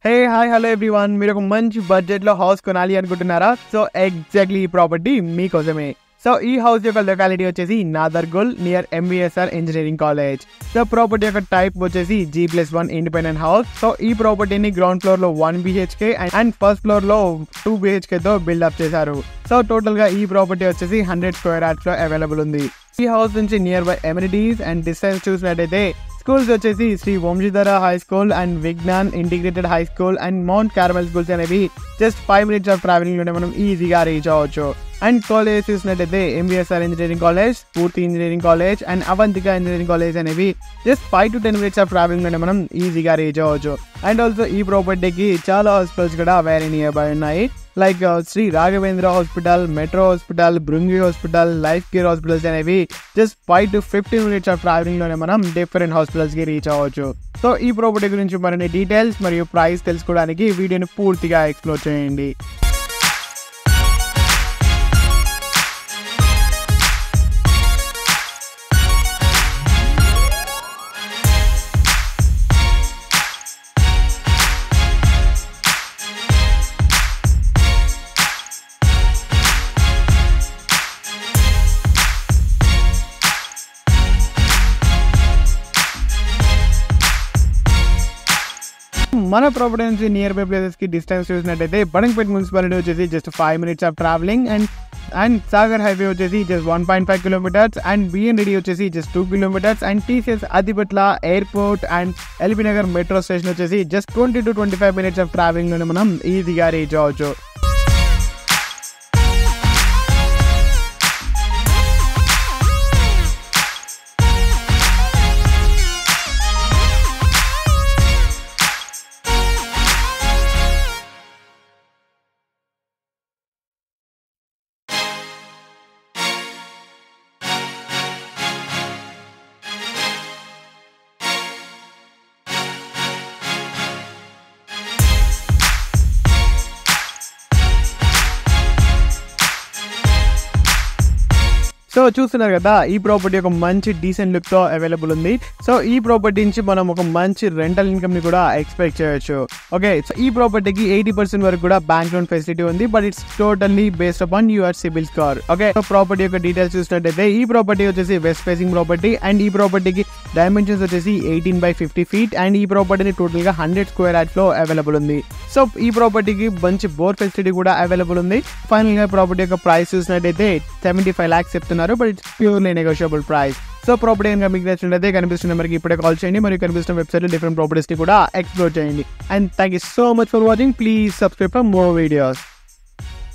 Hey hi hello everyone, మీరు ఒక మంచి బడ్జెట్లో హౌస్ కొనాలి అనుకుంటున్నారా? సో ఎగ్జాక్ట్లీ ఈ ప్రాపర్టీ మీకోసమే. సో ఈ హౌస్ యొక్క లొకాలిటీ వచ్చేసి Nadargul near MBSR engineering college. So property యొక్క టైప్ వచ్చేసి G+1 ఇండిపెండెంట్ హౌస్. సో ఈ ప్రాపర్టీని గ్రౌండ్ ఫ్లోర్ లో 1 BHK అండ్ ఫస్ట్ ఫ్లోర్ లో 2 BHK తో బిల్డప్ చేశారు. సో టోటల్ గా ఈ ప్రాపర్టీ వచ్చేసి 100 స్క్వేర్ యార్డ్స్ లో అవైలబుల్ ఉంది. ఈ హౌస్ నుంచి near by amenities and distance చూసినట్టయితే స్కూల్స్ వచ్చేసి Shri Vamshidhara high school and Vignan integrated high school and Mount Carmel schools అనేవి జస్ట్ 5 minutes ఆఫ్ ట్రావెలింగ్ లోనే మనం ఈజీగా రీచ్ అవ్వచ్చు. అండ్ కాలేజ్ చూసినట్టయితే ఎంబీఎస్ఆర్ ఇంజనీరింగ్ కాలేజ్, పూర్తి engineering college and Avantika engineering college అనేవి just 5 to 10 minutes of travelling లోనే మనం ఈజీగా రీచ్ అవ్వచ్చు. అండ్ ఆల్సో ఈ ప్రాపర్టీకి చాలా హాస్పిటల్స్ కూడా వెరీ నియర్ బై ఉన్నాయి. Like Shri Raghavendra hospital, metro hospital, Bhrungi hospital, life care hospitals అనేవి just 5 to 15 minutes of travelling లోనే మనం డిఫరెంట్ హాస్పిటల్స్ కి రీచ్ అవ్వచ్చు. సో ఈ ప్రాపర్టీ గురించి మరిన్ని డీటెయిల్స్ మరియు ప్రైస్ తెలుసుకోవడానికి వీడియోని పూర్తిగా ఎక్స్ప్లోర్ చేయండి. మన ప్రాపర్టీ నుంచి నియర్ బై ప్లేసెస్ కి డిస్టెన్స్ చూసినట్టయితే బడంగపేట్ మున్సిపాలిటీ వచ్చేసి just 5 minutes of travelling and Sagar highway వచ్చేసి జస్ట్ 1.5 kilometers అండ్ బిఎన్డి వచ్చేసి just 2 kilometers and TCS Adibatla airport and LB Nagar metro station వచ్చేసి just 20 to 25 minutes of travelling లోనే మనం ఈజీగా రీచ్ అవ్వచ్చు. సో చూస్తున్నారు కదా, ఈ ప్రాపర్టీ ఒక మంచి డీసెంట్ లుక్ తో అవైలబుల్ ఉంది. సో ఈ ప్రాపర్టీ నుంచి మనం ఒక మంచి రెంటల్ ఇన్కమ్ ని కూడా ఎక్స్పెక్ట్ చేయొచ్చు. ఓకే, సో ఈ ప్రాపర్టీకి 80% వరకు కూడా బ్యాంక్ లోన్ ఫెసిలిటీ ఉంది, but it's totally based upon your CIBIL score. Okay, so property యొక్క డీటెయిల్స్ చూసినట్టయితే ఈ ప్రాపర్టీ వచ్చేసి వెస్ట్ ఫేసింగ్ ప్రాపర్టీ అండ్ ఈ ప్రాపర్టీకి డైమెన్షన్స్ వచ్చేసి 18x50 feet అండ్ ఈ ప్రాపర్టీని టోటల్ గా 100 square yards లో అవైలబుల్ ఉంది. సో ఈ ప్రాపర్టీకి మంచి బోర్ ఫెసిలిటీ కూడా అవైలబుల్ ఉంది. ఫైనల్ గా ప్రాపర్టీ యొక్క ప్రైస్ చూసినట్టయితే 75 lakhs చెప్తున్నారు, but it's purely negotiable price. So property కనుక మీకు నచ్చినట్లయితే కనిపిస్తున్న నెంబర్కి ఇప్పుడే కాల్ చేయండి మరియు కనిపిస్తున్న వెబ్సైట్ లో డిఫరెంట్ ప్రాపర్టీస్ ని కూడా ఎక్స్ప్లోర్ చేయండి. And thank you so much for watching. Please subscribe for more videos.